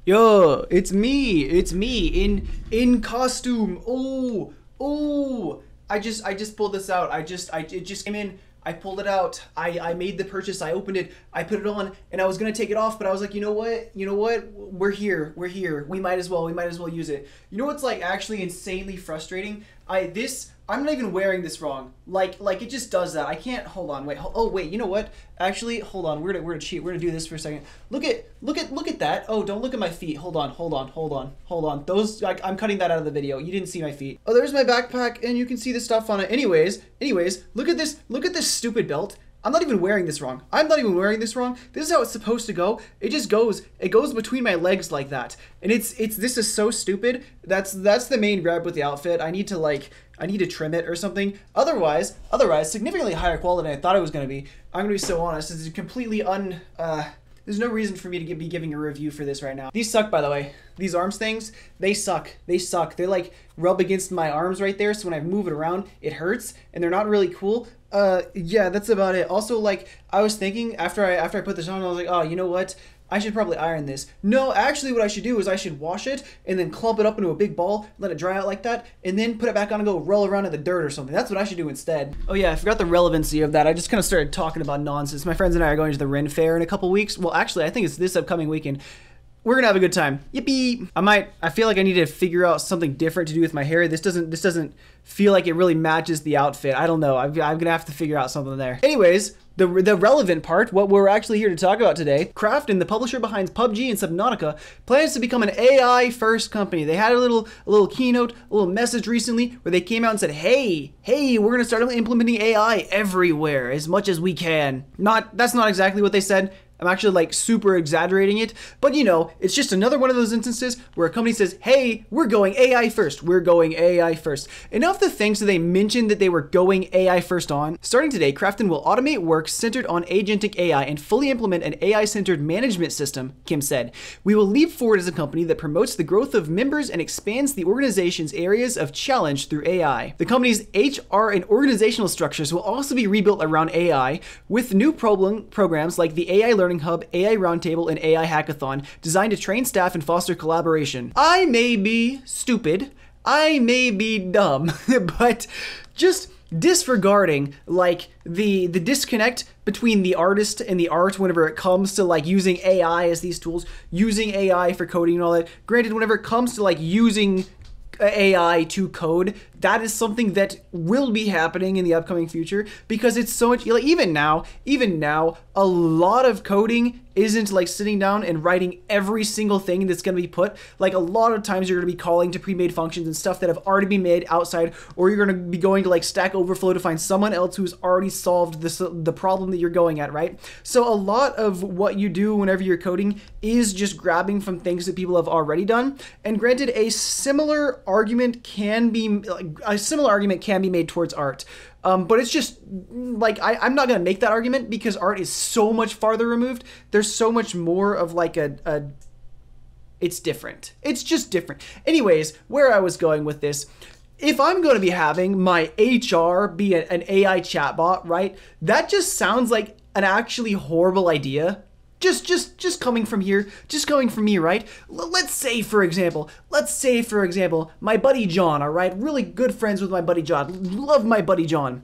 Yo, it's me. It's me in costume. Oh. I just pulled this out. It just came in. I pulled it out. I made the purchase. I opened it. I put it on, and I was gonna take it off, but I was like, you know what? We're here. We might as well use it. You know what's like actually insanely frustrating? I'm not even wearing this wrong. Like it just does that. I can't. Hold on. Wait. Oh wait. You know what? Actually, hold on. We're gonna cheat. We're gonna do this for a second. Look at that. Oh, don't look at my feet. Hold on. Those. I'm cutting that out of the video. You didn't see my feet. Oh, there's my backpack, and you can see the stuff on it. Anyways. Look at this. Look at this stupid belt. I'm not even wearing this wrong. This is how it's supposed to go. It just goes. It goes between my legs like that. And this is so stupid. That's the main grab with the outfit. I need to trim it or something. Otherwise, significantly higher quality than I thought it was going to be. I'm going to be so honest. This is completely there's no reason for me to be giving a review for this right now. These suck, by the way. These arms things, they suck. They're like rub against my arms right there, so when I move it around, it hurts, and they're not really cool. Yeah, that's about it. Also, like, I was thinking after I put this on, I was like, oh, you know what? I should probably iron this. No, actually what I should do is I should wash it and then clump it up into a big ball, let it dry out like that, and then put it back on and go roll around in the dirt or something. That's what I should do instead. Oh yeah, I forgot the relevancy of that. I just kind of started talking about nonsense. My friends and I are going to the Ren Fair in a couple weeks. Well, actually, I think it's this upcoming weekend. We're gonna have a good time. Yippee! I feel like I need to figure out something different to do with my hair. This doesn't feel like it really matches the outfit. I don't know. I'm gonna have to figure out something there. Anyways, the relevant part, what we're actually here to talk about today, Krafton, the publisher behind PUBG and Subnautica, plans to become an AI first company. They had a little keynote, a little message recently where they came out and said, hey, we're gonna start implementing AI everywhere as much as we can. That's not exactly what they said. I'm actually like super exaggerating it, but you know, it's just another one of those instances where a company says, hey, we're going AI first. And of the things that they mentioned that they were going AI first on, starting today, Krafton will automate work centered on agentic AI and fully implement an AI-centered management system, Kim said. We will leap forward as a company that promotes the growth of members and expands the organization's areas of challenge through AI. The company's HR and organizational structures will also be rebuilt around AI with new programs like the AI Learning Hub, AI Roundtable, and AI Hackathon designed to train staff and foster collaboration. I may be stupid, I may be dumb, but just disregarding like the disconnect between the artist and the art whenever it comes to like using AI as these tools, using AI for coding and all that. Granted, whenever it comes to like using AI to code, that is something that will be happening in the upcoming future because it's so much, like, even now, a lot of coding isn't like sitting down and writing every single thing that's going to be put. Like, a lot of times you're going to be calling to pre-made functions and stuff that have already been made outside, or you're going to be going to like Stack Overflow to find someone else who's already solved the problem that you're going at, right? So a lot of what you do whenever you're coding is just grabbing from things that people have already done. And granted, a similar argument can be made towards art. But it's just like, I'm not going to make that argument because art is so much farther removed. There's so much more of like it's different. It's just different. Anyways, where I was going with this, if I'm going to be having my HR be an AI chatbot, right? That just sounds like an actually horrible idea. Just coming from here, just coming from me, right? Let's say, for example, my buddy John, all right? Really good friends with my buddy John. Love my buddy John.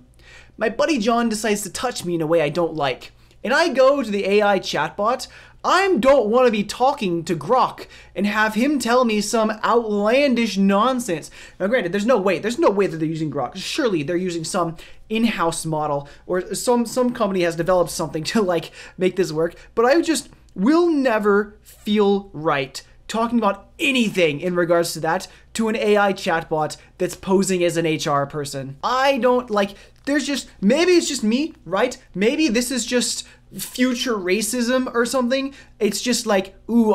My buddy John decides to touch me in a way I don't like. And I go to the AI chatbot. I don't want to be talking to Grok and have him tell me some outlandish nonsense. Now, granted, there's no way that they're using Grok. Surely they're using some in-house model, or some company has developed something to like make this work. But I just will never feel right talking about anything in regards to that to an AI chatbot that's posing as an HR person. I don't like, maybe it's just me, right? Maybe this is just future racism or something. It's just like, ooh,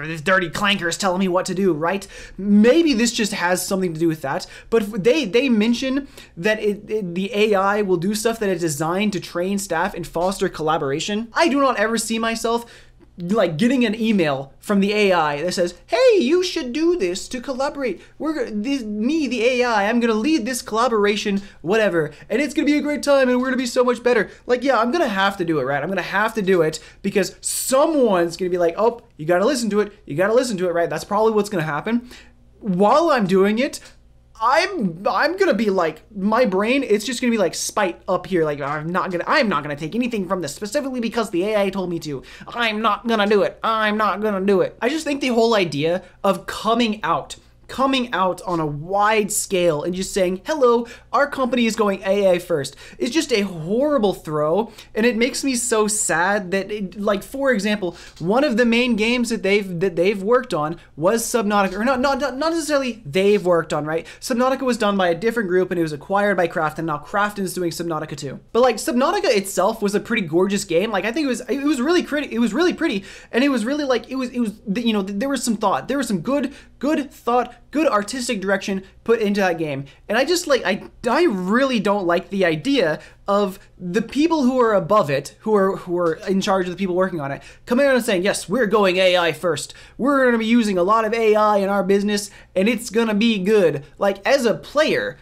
this dirty clanker is telling me what to do, right? Maybe this just has something to do with that. But they mention that the AI will do stuff that is designed to train staff and foster collaboration. I do not ever see myself like getting an email from the AI that says, "Hey, you should do this to collaborate. Me, the AI, I'm gonna lead this collaboration, whatever, and it's gonna be a great time, and we're gonna be so much better." Like, yeah, I'm gonna have to do it, right? I'm gonna have to do it because someone's gonna be like, "Oh, you gotta listen to it. You gotta listen to it," right? That's probably what's gonna happen. While I'm doing it, I'm gonna be like, my brain, it's just gonna be like spite up here, like I'm not gonna take anything from this specifically because the AI told me to. I'm not gonna do it. I'm not gonna do it. I just think the whole idea of coming out on a wide scale and just saying, "Hello, our company is going AI first," is just a horrible throw, and it makes me so sad that, like, for example, one of the main games that they've worked on was Subnautica, or not necessarily they've worked on, right? Subnautica was done by a different group and it was acquired by Krafton. Now Krafton's doing Subnautica too. But like, Subnautica itself was a pretty gorgeous game. Like, I think it was really pretty, and it was really like, it was you know, there was some thought, there was some good thought, good artistic direction put into that game. And I just like, I really don't like the idea of the people who are above it, who are in charge of the people working on it, coming out and saying, "Yes, we're going AI first. We're going to be using a lot of AI in our business and it's going to be good." Like, as a player,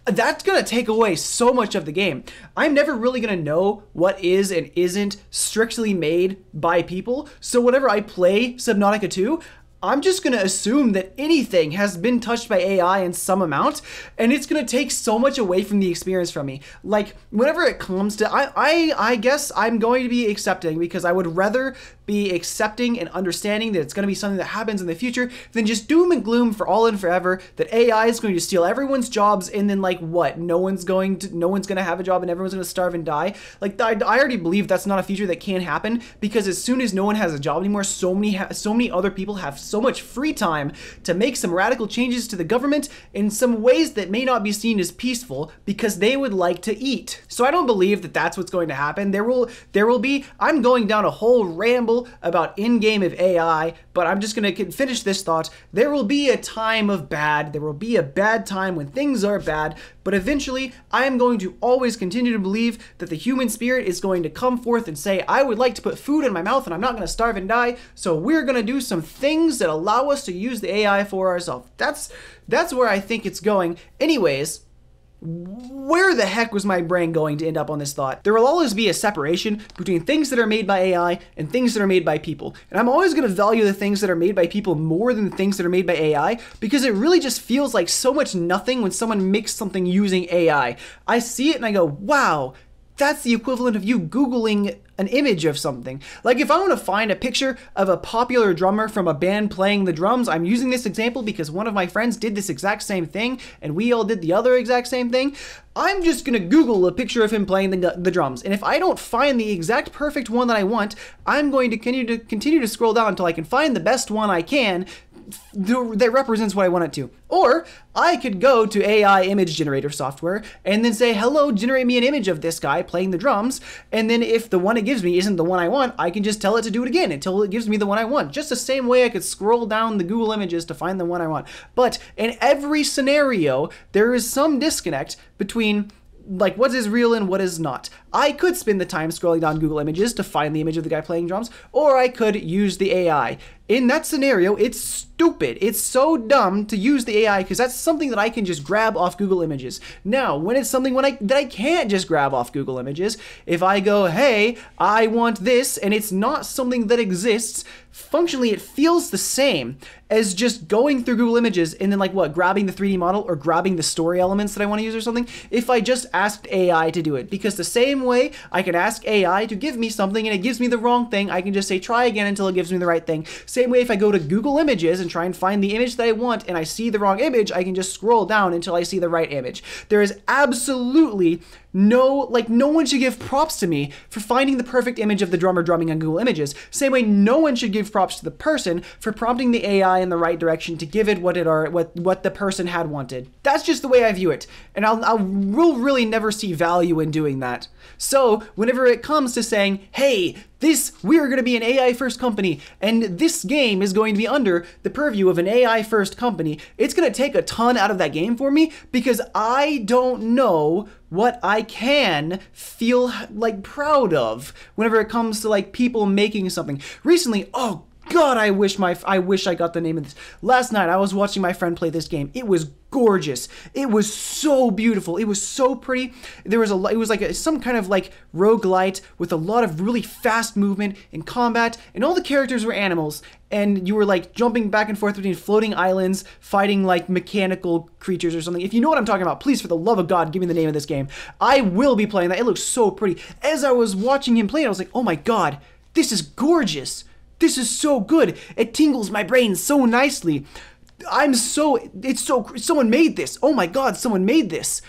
that's going to take away so much of the game. I'm never really going to know what is and isn't strictly made by people. So whenever I play Subnautica 2, I'm just going to assume that anything has been touched by AI in some amount, and it's going to take so much away from the experience from me. Like, whenever it comes to, I guess I'm going to be accepting, because I would rather be accepting and understanding that it's going to be something that happens in the future than just doom and gloom for all and forever that AI is going to steal everyone's jobs, and then like, what, no one's going to have a job and everyone's going to starve and die. Like, I already believe that's not a future that can happen, because as soon as no one has a job anymore, so many other people have so much free time to make some radical changes to the government in some ways that may not be seen as peaceful, because they would like to eat. So I don't believe that that's what's going to happen. There will be, I'm going down a whole ramble about in-game of AI, but I'm just going to finish this thought. There will be a time of bad. There will be a bad time when things are bad, but eventually I am going to always continue to believe that the human spirit is going to come forth and say, "I would like to put food in my mouth and I'm not going to starve and die, so we're going to do some things that allow us to use the AI for ourselves." That's where I think it's going. Anyways, where the heck was my brain going to end up on this thought? There will always be a separation between things that are made by AI and things that are made by people. And I'm always going to value the things that are made by people more than the things that are made by AI, because it really just feels like so much nothing when someone makes something using AI. I see it and I go, wow, that's the equivalent of you Googling an image of something. Like, if I want to find a picture of a popular drummer from a band playing the drums, I'm using this example because one of my friends did this exact same thing and we all did the other exact same thing. I'm just gonna Google a picture of him playing the drums, and if I don't find the exact perfect one that I want, I'm going to continue to scroll down until I can find the best one I can that represents what I want it to. Or I could go to AI image generator software and then say, "Hello, generate me an image of this guy playing the drums," and then if the one it gives me isn't the one I want, I can just tell it to do it again until it gives me the one I want. Just the same way I could scroll down the Google images to find the one I want. But in every scenario, there is some disconnect between like what is real and what is not. I could spend the time scrolling down Google Images to find the image of the guy playing drums, or I could use the AI. In that scenario, it's stupid. It's so dumb to use the AI because that's something that I can just grab off Google Images. Now, when it's something that I can't just grab off Google Images, if I go, "Hey, I want this," and it's not something that exists, functionally it feels the same as just going through Google Images and then like what, grabbing the 3D model or grabbing the story elements that I want to use or something, if I just asked AI to do it. Because the same way I can ask AI to give me something and it gives me the wrong thing, I can just say try again until it gives me the right thing. Same way if I go to Google Images and try and find the image that I want and I see the wrong image, I can just scroll down until I see the right image. There is absolutely no one should give props to me for finding the perfect image of the drummer drumming on Google Images. Same way no one should give props to the person for prompting the AI in the right direction to give it what the person had wanted. That's just the way I view it, and will really never see value in doing that. So whenever it comes to saying, "Hey, We are going to be an AI first company, and this game is going to be under the purview of an AI first company. It's going to take a ton out of that game for me because I don't know what I can feel like proud of whenever it comes to like people making something. Recently, oh God, I wish I got the name of this. Last night I was watching my friend play this game. It was gorgeous. It was so beautiful. It was so pretty. It was like some kind of like roguelite with a lot of really fast movement and combat, and all the characters were animals, and you were like jumping back and forth between floating islands, fighting like mechanical creatures or something. If you know what I'm talking about, please, for the love of God, give me the name of this game. I will be playing that. It looks so pretty. As I was watching him play it, I was like, oh my God, this is gorgeous. This is so good. It tingles my brain so nicely. Someone made this. Oh my God, someone made this.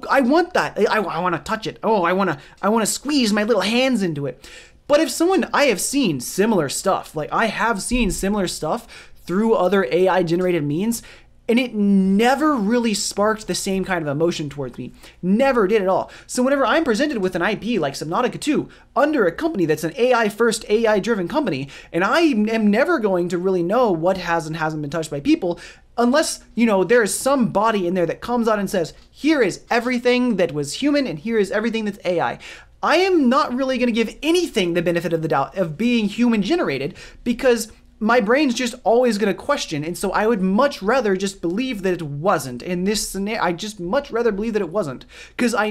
I want that. I want to touch it. Oh, I want to squeeze my little hands into it. But I have seen similar stuff. Like, I have seen similar stuff through other AI generated means, and it never really sparked the same kind of emotion towards me. Never did at all. So whenever I'm presented with an IP like Subnautica 2 under a company that's an AI first, AI driven company, and I am never going to really know what has and hasn't been touched by people unless, there is some body in there that comes out and says, here is everything that was human and here is everything that's AI. I am not really going to give anything the benefit of the doubt of being human generated because my brain's just always going to question, and so I would much rather just believe that it wasn't. In this scenario, I just much rather believe that it wasn't, because I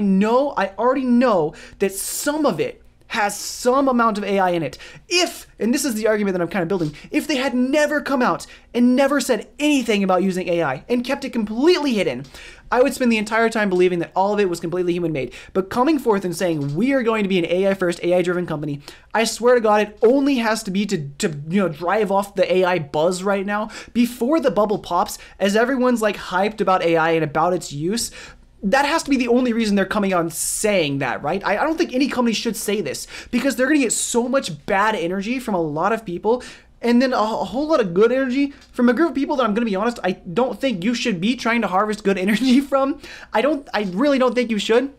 already know that some of it has some amount of AI in it. And this is the argument that I'm kind of building, if they had never come out and never said anything about using AI and kept it completely hidden, I would spend the entire time believing that all of it was completely human made. But coming forth and saying we are going to be an AI first, AI driven company, I swear to God, it only has to be to drive off the AI buzz right now before the bubble pops, as everyone's like hyped about AI and about its use. That has to be the only reason they're coming out and saying that, right? I don't think any company should say this because they're going to get so much bad energy from a lot of people, and then a whole lot of good energy from a group of people that, I'm going to be honest, I don't think you should be trying to harvest good energy from. I really don't think you should.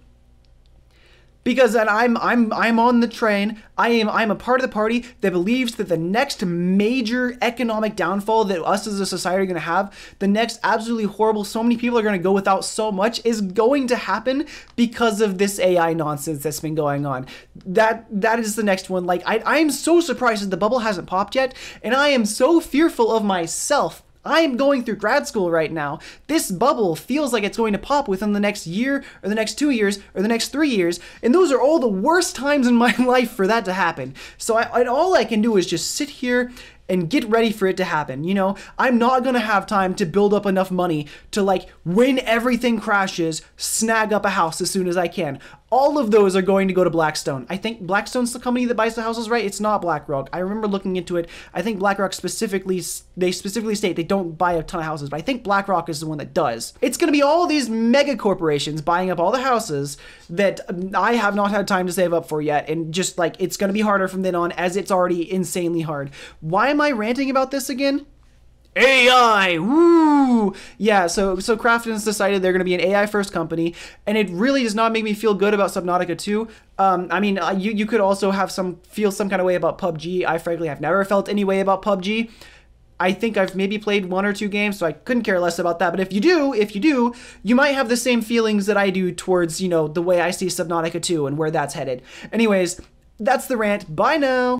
Because I'm on the train. I'm a part of the party that believes that the next major economic downfall that us as a society are going to have, the next absolutely horrible, so many people are going to go without so much, is going to happen because of this AI nonsense that's been going on. That is the next one. Like, I'm so surprised that the bubble hasn't popped yet, and I am so fearful of myself. I am going through grad school right now. This bubble feels like it's going to pop within the next year, or the next 2 years, or the next 3 years, and those are all the worst times in my life for that to happen. So all I can do is just sit here and get ready for it to happen. I'm not gonna have time to build up enough money to, like, when everything crashes, snag up a house as soon as I can. All of those are going to go to Blackstone. I think Blackstone's the company that buys the houses, right? It's not BlackRock. I remember looking into it. I think BlackRock specifically state they don't buy a ton of houses, but I think BlackRock is the one that does. It's gonna be all these mega corporations buying up all the houses that I have not had time to save up for yet, and just like, it's gonna be harder from then on, as it's already insanely hard. Why am I ranting about this again? AI, woo! Yeah, so Krafton's decided they're going to be an AI first company, and it really does not make me feel good about Subnautica 2. I mean, you could also feel some kind of way about PUBG. I frankly have never felt any way about PUBG. I think I've maybe played 1 or 2 games, so I couldn't care less about that. But if you do, you might have the same feelings that I do towards, the way I see Subnautica 2 and where that's headed. Anyways, that's the rant. Bye now!